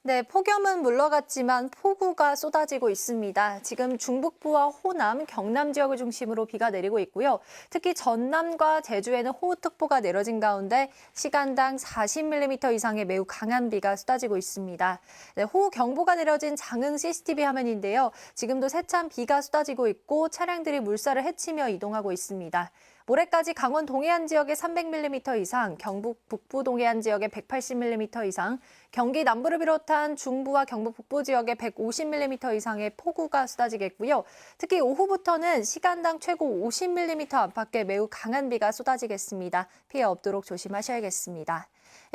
네, 폭염은 물러갔지만 폭우가 쏟아지고 있습니다. 지금 중북부와 호남, 경남 지역을 중심으로 비가 내리고 있고요. 특히 전남과 제주에는 호우특보가 내려진 가운데 시간당 40mm 이상의 매우 강한 비가 쏟아지고 있습니다. 네, 호우경보가 내려진 장흥 CCTV 화면인데요. 지금도 세찬 비가 쏟아지고 있고 차량들이 물살을 헤치며 이동하고 있습니다. 모레까지 강원 동해안 지역에 300mm 이상, 경북 북부 동해안 지역에 180mm 이상, 경기 남부를 비롯한 중부와 경북 북부 지역에 150mm 이상의 폭우가 쏟아지겠고요. 특히 오후부터는 시간당 최고 50mm 안팎의 매우 강한 비가 쏟아지겠습니다. 피해 없도록 조심하셔야겠습니다.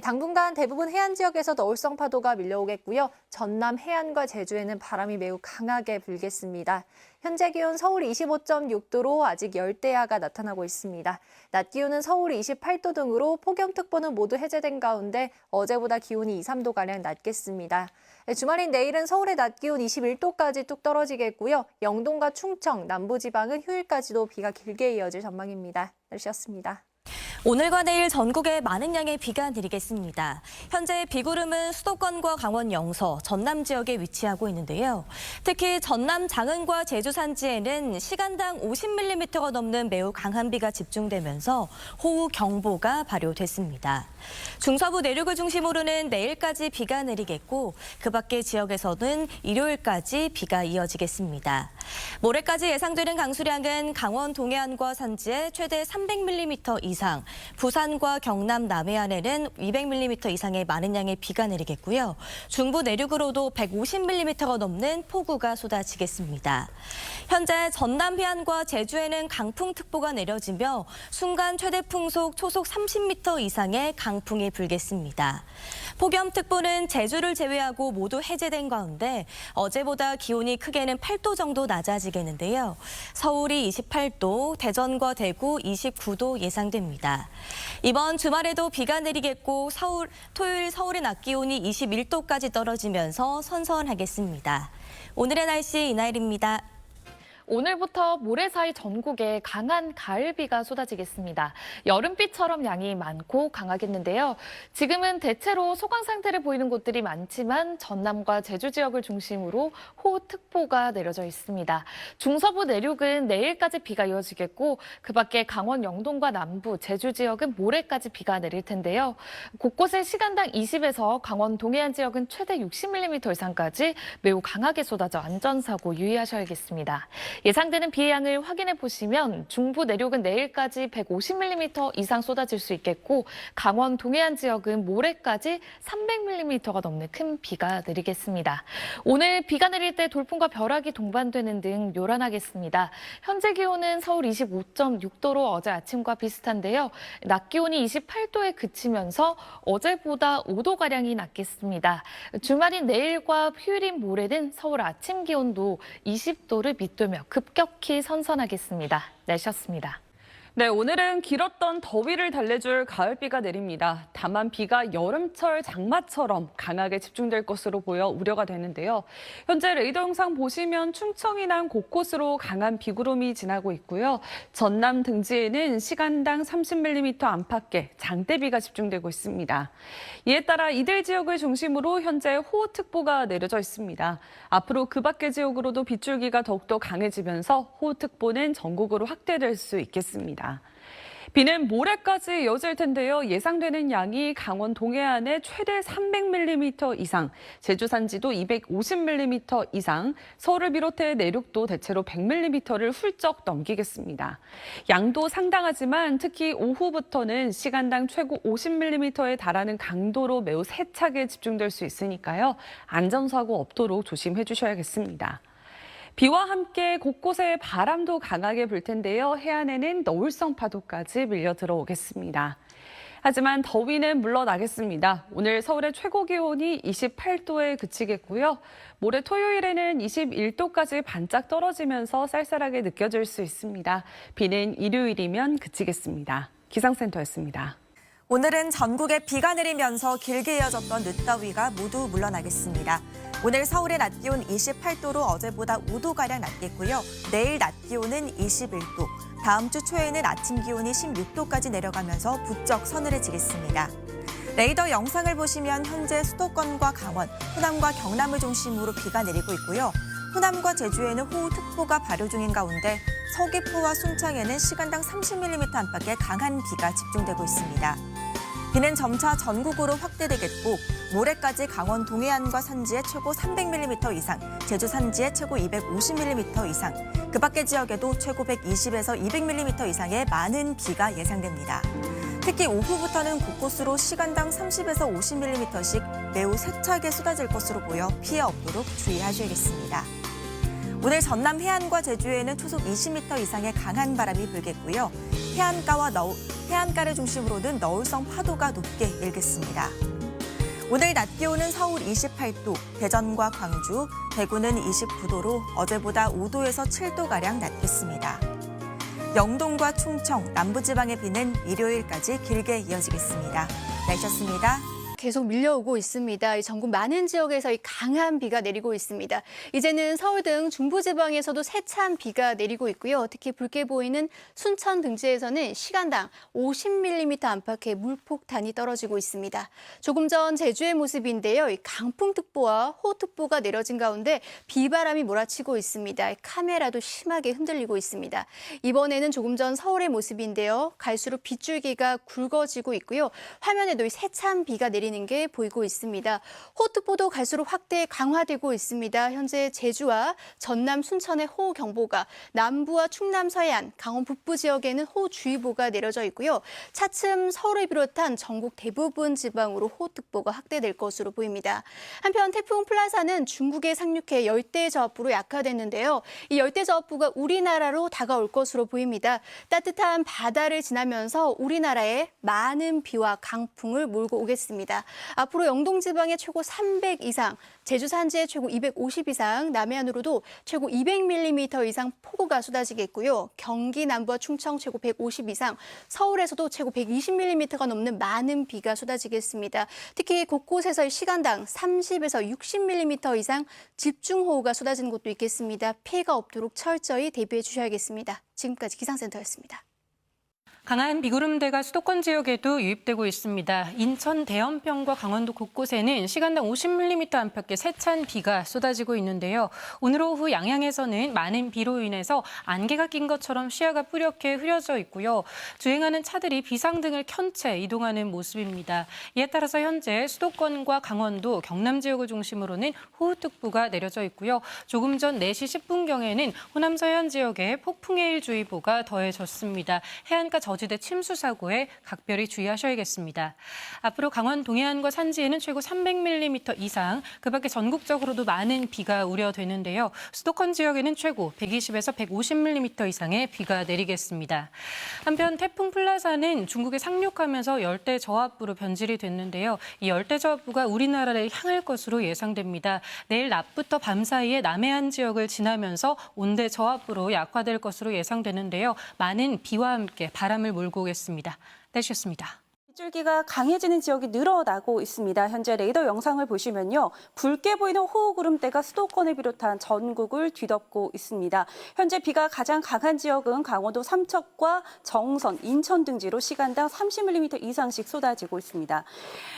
당분간 대부분 해안 지역에서 너울성 파도가 밀려오겠고요. 전남 해안과 제주에는 바람이 매우 강하게 불겠습니다. 현재 기온 서울 25.6도로 아직 열대야가 나타나고 있습니다. 낮 기온은 서울 28도 등으로 폭염특보는 모두 해제된 가운데 어제보다 기온이 2, 3도가량 낮겠습니다. 주말인 내일은 서울의 낮 기온 21도까지 뚝 떨어지겠고요. 영동과 충청, 남부지방은 휴일까지도 비가 길게 이어질 전망입니다. 날씨였습니다. 오늘과 내일 전국에 많은 양의 비가 내리겠습니다. 현재 비구름은 수도권과 강원 영서, 전남 지역에 위치하고 있는데요. 특히 전남 장흥과 제주 산지에는 시간당 50mm가 넘는 매우 강한 비가 집중되면서 호우경보가 발효됐습니다. 중서부 내륙을 중심으로는 내일까지 비가 내리겠고 그 밖의 지역에서는 일요일까지 비가 이어지겠습니다. 모레까지 예상되는 강수량은 강원 동해안과 산지에 최대 300mm 이상, 부산과 경남 남해안에는 200mm 이상의 많은 양의 비가 내리겠고요. 중부 내륙으로도 150mm가 넘는 폭우가 쏟아지겠습니다. 현재 전남 해안과 제주에는 강풍특보가 내려지며 순간 최대 풍속 초속 30m 이상의 강풍이 불겠습니다. 폭염특보는 제주를 제외하고 모두 해제된 가운데 어제보다 기온이 크게는 8도 정도 낮아지겠는데요. 서울이 28도, 대전과 대구 29도 예상됩니다. 이번 주말에도 비가 내리겠고 토요일 서울의 낮 기온이 21도까지 떨어지면서 선선하겠습니다. 오늘의 날씨 이나일입니다. 오늘부터 모레 사이 전국에 강한 가을비가 쏟아지겠습니다. 여름비처럼 양이 많고 강하겠는데요. 지금은 대체로 소강 상태를 보이는 곳들이 많지만 전남과 제주 지역을 중심으로 호우특보가 내려져 있습니다. 중서부 내륙은 내일까지 비가 이어지겠고 그 밖에 강원 영동과 남부, 제주 지역은 모레까지 비가 내릴 텐데요. 곳곳에 시간당 20에서 강원 동해안 지역은 최대 60mm 이상까지 매우 강하게 쏟아져 안전사고 유의하셔야겠습니다. 예상되는 비의 양을 확인해 보시면 중부 내륙은 내일까지 150mm 이상 쏟아질 수 있겠고 강원 동해안 지역은 모레까지 300mm가 넘는 큰 비가 내리겠습니다. 오늘 비가 내릴 때 돌풍과 벼락이 동반되는 등 요란하겠습니다. 현재 기온은 서울 25.6도로 어제 아침과 비슷한데요. 낮 기온이 28도에 그치면서 어제보다 5도가량이 낮겠습니다. 주말인 내일과 휴일인 모레는 서울 아침 기온도 20도를 밑돌며 급격히 선선하겠습니다. 날씨였습니다. 네, 오늘은 길었던 더위를 달래줄 가을비가 내립니다. 다만 비가 여름철 장마처럼 강하게 집중될 것으로 보여 우려가 되는데요. 현재 레이더 영상 보시면 충청 이남 곳곳으로 강한 비구름이 지나고 있고요. 전남 등지에는 시간당 30mm 안팎의 장대비가 집중되고 있습니다. 이에 따라 이들 지역을 중심으로 현재 호우특보가 내려져 있습니다. 앞으로 그 밖의 지역으로도 빗줄기가 더욱더 강해지면서 호우특보는 전국으로 확대될 수 있겠습니다. 비는 모레까지 이어질 텐데요. 예상되는 양이 강원 동해안에 최대 300mm 이상, 제주 산지도 250mm 이상, 서울을 비롯해 내륙도 대체로 100mm를 훌쩍 넘기겠습니다. 양도 상당하지만 특히 오후부터는 시간당 최고 50mm에 달하는 강도로 매우 세차게 집중될 수 있으니까요. 안전사고 없도록 조심해 주셔야겠습니다. 비와 함께 곳곳에 바람도 강하게 불 텐데요. 해안에는 너울성 파도까지 밀려 들어오겠습니다. 하지만 더위는 물러나겠습니다. 오늘 서울의 최고 기온이 28도에 그치겠고요. 모레 토요일에는 21도까지 반짝 떨어지면서 쌀쌀하게 느껴질 수 있습니다. 비는 일요일이면 그치겠습니다. 기상센터였습니다. 오늘은 전국에 비가 내리면서 길게 이어졌던 늦더위가 모두 물러나겠습니다. 오늘 서울의 낮 기온 28도로 어제보다 5도가량 낮겠고요. 내일 낮 기온은 21도, 다음 주 초에는 아침 기온이 16도까지 내려가면서 부쩍 서늘해지겠습니다. 레이더 영상을 보시면 현재 수도권과 강원, 호남과 경남을 중심으로 비가 내리고 있고요. 호남과 제주에는 호우특보가 발효 중인 가운데 서귀포와 순창에는 시간당 30mm 안팎의 강한 비가 집중되고 있습니다. 비는 점차 전국으로 확대되겠고 모레까지 강원 동해안과 산지에 최고 300mm 이상, 제주 산지에 최고 250mm 이상, 그 밖의 지역에도 최고 120에서 200mm 이상의 많은 비가 예상됩니다. 특히 오후부터는 곳곳으로 시간당 30에서 50mm씩 매우 세차게 쏟아질 것으로 보여 피해 없도록 주의하셔야겠습니다. 오늘 전남 해안과 제주에는 초속 20m 이상의 강한 바람이 불겠고요. 해안가를 중심으로는 너울성 파도가 높게 일겠습니다. 오늘 낮 기온은 서울 28도, 대전과 광주, 대구는 29도로 어제보다 5도에서 7도가량 낮겠습니다. 영동과 충청, 남부지방의 비는 일요일까지 길게 이어지겠습니다. 날씨였습니다. 계속 밀려오고 있습니다. 전국 많은 지역에서 강한 비가 내리고 있습니다. 이제는 서울 등 중부지방에서도 세찬 비가 내리고 있고요. 특히 붉게 보이는 순천 등지에서는 시간당 50mm 안팎의 물폭탄이 떨어지고 있습니다. 조금 전 제주의 모습인데요. 강풍특보와 호우특보가 내려진 가운데 비바람이 몰아치고 있습니다. 카메라도 심하게 흔들리고 있습니다. 이번에는 조금 전 서울의 모습인데요. 갈수록 빗줄기가 굵어지고 있고요. 화면에도 세찬 비가 내리는 게 보이고 있습니다. 호우특보도 갈수록 확대 강화되고 있습니다. 현재 제주와 전남 순천의 호우경보가, 남부와 충남 서해안, 강원 북부 지역에는 호우주의보가 내려져 있고요. 차츰 서울을 비롯한 전국 대부분 지방으로 호우특보가 확대될 것으로 보입니다. 한편 태풍 플라사는 중국에 상륙해 열대저압부로 약화됐는데요. 이 열대저압부가 우리나라로 다가올 것으로 보입니다. 따뜻한 바다를 지나면서 우리나라에 많은 비와 강풍을 몰고 오겠습니다. 앞으로 영동 지방에 최고 300 이상, 제주 산지에 최고 250 이상, 남해안으로도 최고 200mm 이상 폭우가 쏟아지겠고요. 경기 남부와 충청 최고 150 이상, 서울에서도 최고 120mm가 넘는 많은 비가 쏟아지겠습니다. 특히 곳곳에서 시간당 30에서 60mm 이상 집중호우가 쏟아지는 곳도 있겠습니다. 피해가 없도록 철저히 대비해 주셔야겠습니다. 지금까지 기상센터였습니다. 강한 비구름대가 수도권 지역에도 유입되고 있습니다. 인천 대연평과 강원도 곳곳에는 시간당 50mm 안팎의 세찬 비가 쏟아지고 있는데요. 오늘 오후 양양에서는 많은 비로 인해서 안개가 낀 것처럼 시야가 뿌옇게 흐려져 있고요. 주행하는 차들이 비상등을 켠 채 이동하는 모습입니다. 이에 따라서 현재 수도권과 강원도, 경남 지역을 중심으로는 호우특보가 내려져 있고요. 조금 전 4시 10분경에는 호남 서해안 지역에 폭풍해일주의보가 더해졌습니다. 해안가 저지대 침수 사고에 각별히 주의하셔야겠습니다. 앞으로 강원 동해안과 산지에는 최고 300mm 이상, 그 밖에 전국적으로도 많은 비가 우려되는데요. 수도권 지역에는 최고 120에서 150mm 이상의 비가 내리겠습니다. 한편 태풍 플라사는 중국에 상륙하면서 열대 저압부로 변질이 됐는데요. 이 열대 저압부가 우리나라를 향할 것으로 예상됩니다. 내일 낮부터 밤 사이에 남해안 지역을 지나면서 온대 저압부로 약화될 것으로 예상되는데요. 많은 비와 함께 바람을 몰고 오겠습니다. 날씨였습니다. 빗줄기가 강해지는 지역이 늘어나고 있습니다. 현재 레이더 영상을 보시면요. 붉게 보이는 호우구름대가 수도권을 비롯한 전국을 뒤덮고 있습니다. 현재 비가 가장 강한 지역은 강원도 삼척과 정선, 인천 등지로 시간당 30mm 이상씩 쏟아지고 있습니다.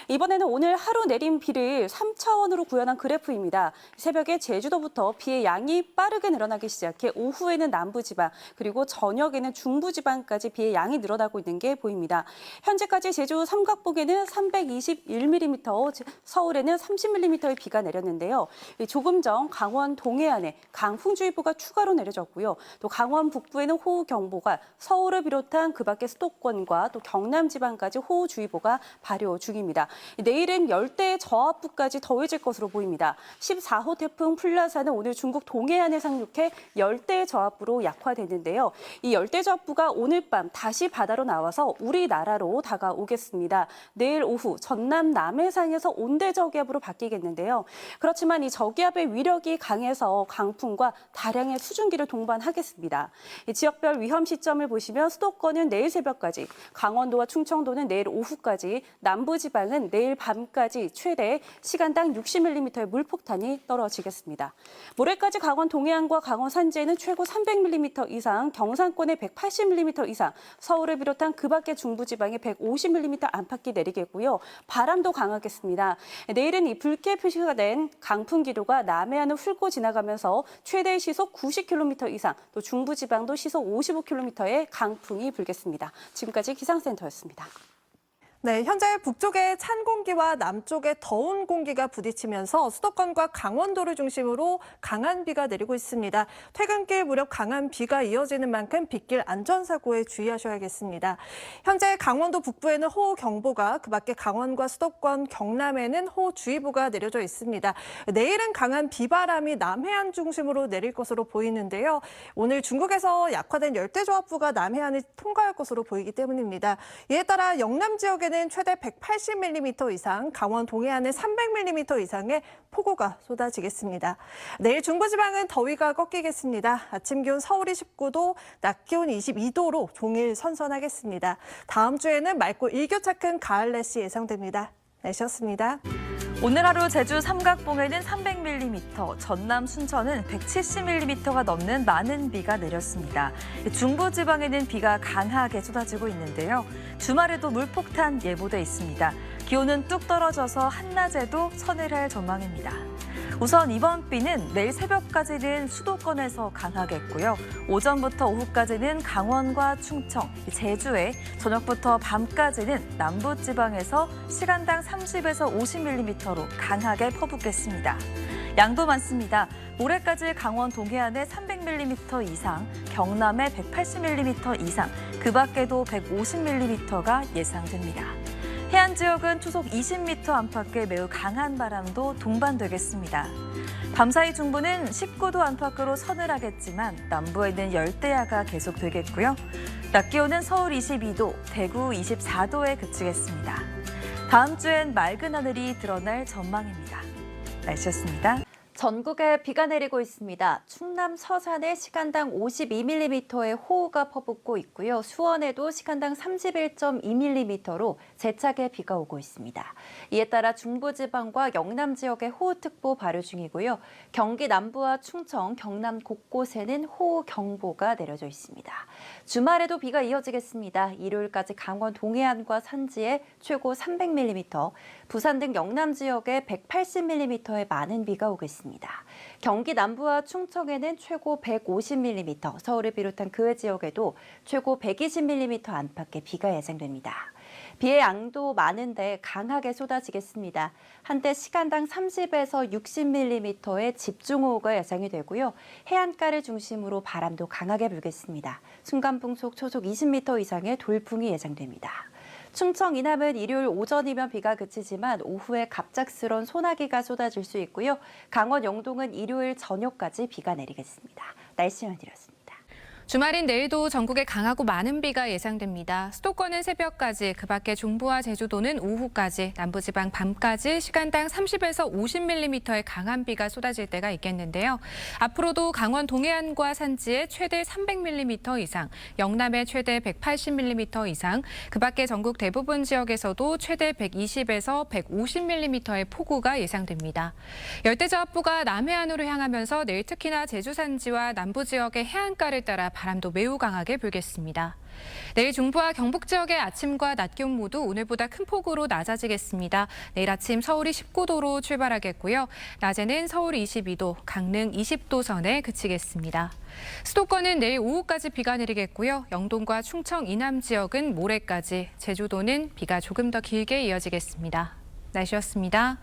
이번에는 오늘 하루 내린 비를 3차원으로 구현한 그래프입니다. 새벽에 제주도부터 비의 양이 빠르게 늘어나기 시작해 오후에는 남부지방, 그리고 저녁에는 중부지방까지 비의 양이 늘어나고 있는 게 보입니다. 현재까지 제주 삼각봉에는 321mm, 서울에는 30mm의 비가 내렸는데요. 조금 전 강원 동해안에 강풍주의보가 추가로 내려졌고요. 또 강원 북부에는 호우경보가, 서울을 비롯한 그 밖의 수도권과 또 경남 지방까지 호우주의보가 발효 중입니다. 내일은 열대 저압부까지 더해질 것으로 보입니다. 14호 태풍 플라사는 오늘 중국 동해안에 상륙해 열대 저압부로 약화됐는데요. 이 열대 저압부가 오늘 밤 다시 바다로 나와서 우리나라로 다가오겠습니다. 내일 오후 전남 남해상에서 온대저기압으로 바뀌겠는데요. 그렇지만 이 저기압의 위력이 강해서 강풍과 다량의 수증기를 동반하겠습니다. 지역별 위험 시점을 보시면 수도권은 내일 새벽까지, 강원도와 충청도는 내일 오후까지, 남부지방은 내일 밤까지 최대 시간당 60mm의 물폭탄이 떨어지겠습니다. 모레까지 강원 동해안과 강원 산지에는 최고 300mm 이상, 경상권에 180mm 이상, 서울을 비롯한 그 밖의 중부지방에 150mm 30mm 안팎이 내리겠고요. 바람도 강하겠습니다. 내일은 이 붉게 표시가 된 강풍 기류가 남해안을 훑고 지나가면서 최대 시속 90km 이상, 또 중부지방도 시속 55km의 강풍이 불겠습니다. 지금까지 기상센터였습니다. 네, 현재 북쪽의 찬 공기와 남쪽의 더운 공기가 부딪히면서 수도권과 강원도를 중심으로 강한 비가 내리고 있습니다. 퇴근길 무렵 강한 비가 이어지는 만큼 빗길 안전사고에 주의하셔야겠습니다. 현재 강원도 북부에는 호우경보가, 그밖에 강원과 수도권, 경남에는 호우주의보가 내려져 있습니다. 내일은 강한 비바람이 남해안 중심으로 내릴 것으로 보이는데요. 오늘 중국에서 약화된 열대저하부가 남해안을 통과할 것으로 보이기 때문입니다. 이에 따라 영남 지역에 는 최대 180mm 이상, 강원 동해안은 300mm 이상의 폭우가 쏟아지겠습니다. 내일 중부지방은 더위가 꺾이겠습니다. 아침 기온 서울이 19도, 낮 기온 22도로 종일 선선하겠습니다. 다음 주에는 맑고 일교차 큰 가을 날씨 예상됩니다. 날씨였습니다. 오늘 하루 제주 삼각봉에는 300mm, 전남 순천은 170mm가 넘는 많은 비가 내렸습니다. 중부지방에는 비가 강하게 쏟아지고 있는데요. 주말에도 물폭탄 예보돼 있습니다. 기온은 뚝 떨어져서 한낮에도 서늘할 전망입니다. 우선 이번 비는 내일 새벽까지는 수도권에서 강하겠고요. 오전부터 오후까지는 강원과 충청, 제주에, 저녁부터 밤까지는 남부지방에서 시간당 30에서 50mm로 강하게 퍼붓겠습니다. 양도 많습니다. 모레까지 강원 동해안에 300mm 이상, 경남에 180mm 이상, 그 밖에도 150mm가 예상됩니다. 해안 지역은 초속 20m 안팎의 매우 강한 바람도 동반되겠습니다. 밤사이 중부는 19도 안팎으로 서늘하겠지만 남부에는 열대야가 계속되겠고요. 낮 기온은 서울 22도, 대구 24도에 그치겠습니다. 다음 주엔 맑은 하늘이 드러날 전망입니다. 날씨였습니다. 전국에 비가 내리고 있습니다. 충남 서산에 시간당 52mm의 호우가 퍼붓고 있고요. 수원에도 시간당 31.2mm로 세차게 비가 오고 있습니다. 이에 따라 중부지방과 영남 지역에 호우특보 발효 중이고요. 경기 남부와 충청, 경남 곳곳에는 호우경보가 내려져 있습니다. 주말에도 비가 이어지겠습니다. 일요일까지 강원 동해안과 산지에 최고 300mm, 부산 등 영남 지역에 180mm의 많은 비가 오겠습니다. 경기 남부와 충청에는 최고 150mm, 서울을 비롯한 그 외 지역에도 최고 120mm 안팎의 비가 예상됩니다. 비의 양도 많은데 강하게 쏟아지겠습니다. 한때 시간당 30에서 60mm의 집중호우가 예상이 되고요. 해안가를 중심으로 바람도 강하게 불겠습니다. 순간풍속 초속 20m 이상의 돌풍이 예상됩니다. 충청 이남은 일요일 오전이면 비가 그치지만 오후에 갑작스런 소나기가 쏟아질 수 있고요. 강원 영동은 일요일 저녁까지 비가 내리겠습니다. 날씨만 드렸습니다. 주말인 내일도 전국에 강하고 많은 비가 예상됩니다. 수도권은 새벽까지, 그 밖에 중부와 제주도는 오후까지, 남부지방 밤까지 시간당 30에서 50mm의 강한 비가 쏟아질 때가 있겠는데요. 앞으로도 강원 동해안과 산지에 최대 300mm 이상, 영남에 최대 180mm 이상, 그 밖에 전국 대부분 지역에서도 최대 120에서 150mm의 폭우가 예상됩니다. 열대저하부가 남해안으로 향하면서 내일 특히나 제주 산지와 남부 지역의 해안가를 따라 바람도 매우 강하게 불겠습니다. 내일 중부와 경북 지역의 아침과 낮 기온 모두 오늘보다 큰 폭으로 낮아지겠습니다. 내일 아침 서울이 19도로 출발하겠고요. 낮에는 서울 22도, 강릉 20도 선에 그치겠습니다. 수도권은 내일 오후까지 비가 내리겠고요. 영동과 충청 이남 지역은 모레까지, 제주도는 비가 조금 더 길게 이어지겠습니다. 날씨였습니다.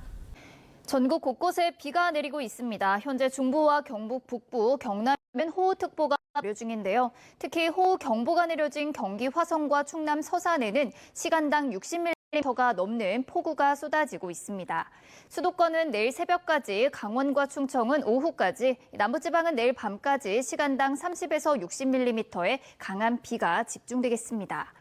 전국 곳곳에 비가 내리고 있습니다. 현재 중부와 경북 북부, 경남엔 호우특보가 발효 중인데요. 특히 호우경보가 내려진 경기 화성과 충남 서산에는 시간당 60mm가 넘는 폭우가 쏟아지고 있습니다. 수도권은 내일 새벽까지, 강원과 충청은 오후까지, 남부지방은 내일 밤까지 시간당 30에서 60mm의 강한 비가 집중되겠습니다.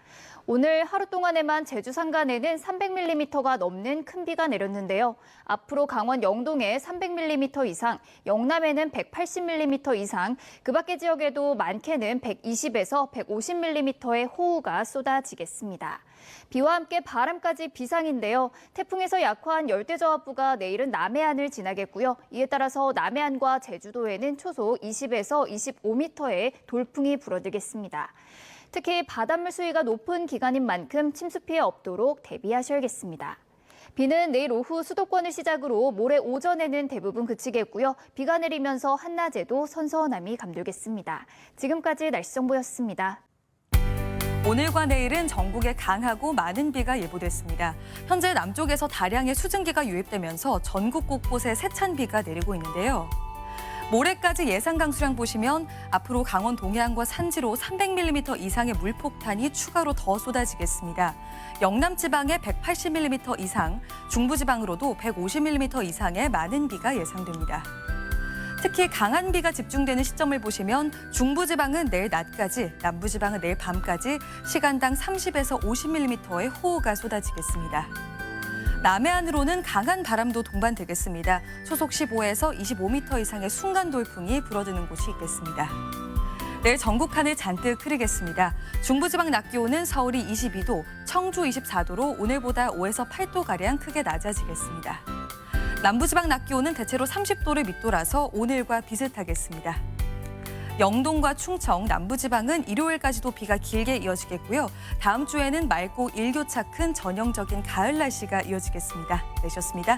오늘 하루 동안에만 제주 산간에는 300mm가 넘는 큰 비가 내렸는데요. 앞으로 강원 영동에 300mm 이상, 영남에는 180mm 이상, 그 밖의 지역에도 많게는 120에서 150mm의 호우가 쏟아지겠습니다. 비와 함께 바람까지 비상인데요. 태풍에서 약화한 열대저하부가 내일은 남해안을 지나겠고요. 이에 따라서 남해안과 제주도에는 초속 20에서 25m의 돌풍이 불어들겠습니다. 특히 바닷물 수위가 높은 기간인 만큼 침수 피해 없도록 대비하셔야겠습니다. 비는 내일 오후 수도권을 시작으로 모레 오전에는 대부분 그치겠고요. 비가 내리면서 한낮에도 선선함이 감돌겠습니다. 지금까지 날씨 정보였습니다. 오늘과 내일은 전국에 강하고 많은 비가 예보됐습니다. 현재 남쪽에서 다량의 수증기가 유입되면서 전국 곳곳에 세찬 비가 내리고 있는데요. 모레까지 예상 강수량 보시면 앞으로 강원 동해안과 산지로 300mm 이상의 물폭탄이 추가로 더 쏟아지겠습니다. 영남 지방에 180mm 이상, 중부 지방으로도 150mm 이상의 많은 비가 예상됩니다. 특히 강한 비가 집중되는 시점을 보시면 중부 지방은 내일 낮까지, 남부 지방은 내일 밤까지 시간당 30에서 50mm의 호우가 쏟아지겠습니다. 남해안으로는 강한 바람도 동반되겠습니다. 초속 15에서 25m 이상의 순간 돌풍이 불어드는 곳이 있겠습니다. 내일 전국 하늘 잔뜩 흐리겠습니다. 중부지방 낮 기온은 서울이 22도, 청주 24도로 오늘보다 5에서 8도가량 크게 낮아지겠습니다. 남부지방 낮 기온은 대체로 30도를 밑돌아서 오늘과 비슷하겠습니다. 영동과 충청, 남부지방은 일요일까지도 비가 길게 이어지겠고요. 다음 주에는 맑고 일교차 큰 전형적인 가을 날씨가 이어지겠습니다. 내셨습니다.